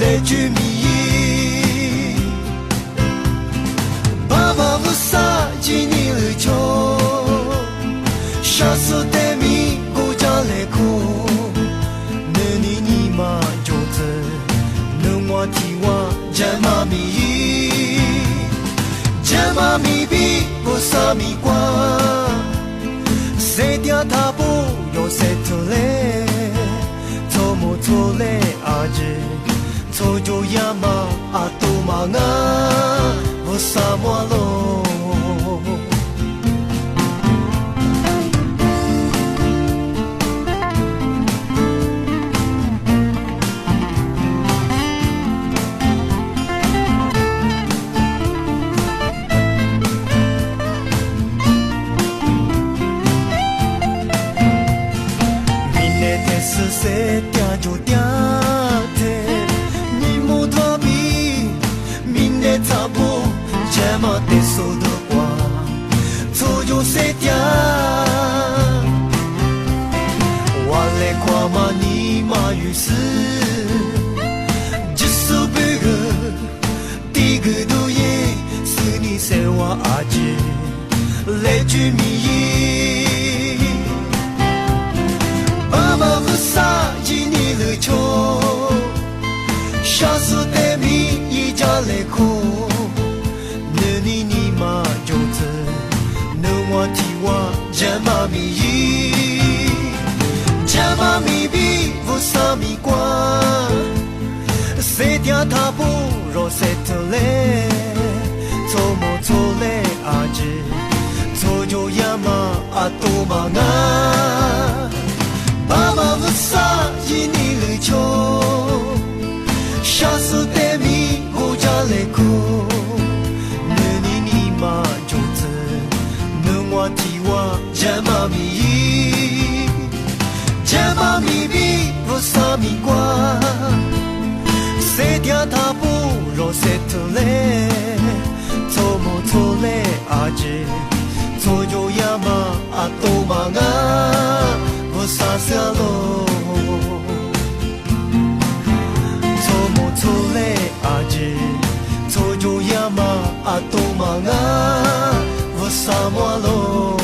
来句谜语，爸爸不杀几年了秋，下次带米国家来哭，那你妈就子，能我听我讲妈咪语，讲妈咪比不杀米瓜，谁掉他不有谁头嘞，错么错嘞阿姐。错就呀嘛阿都嘛啊，我啥么咯？明天的是谁掉就掉。差不这么的说的话，错就谁掉？我来夸嘛你嘛于是，就是别个第个都也是你生我阿姐来句谜语，爸爸不杀几年了秋，下次带米一家来哭。我听我讲妈咪语，讲妈咪比不啥咪瓜，谁听他不若谁头嘞，错么错嘞阿姐，错就呀嘛阿都嘛啊，爸爸不啥一年了秋，下次带米国家来哭，那你妈就子。我听我讲妈咪语，讲妈咪比不啥咪瓜，谁听他不若谁头嘞，错么错嘞阿姐，错就呀嘛阿都嘛啊，我傻傻咯，错么错嘞阿姐，错就呀嘛阿都嘛啊。沙漠喽。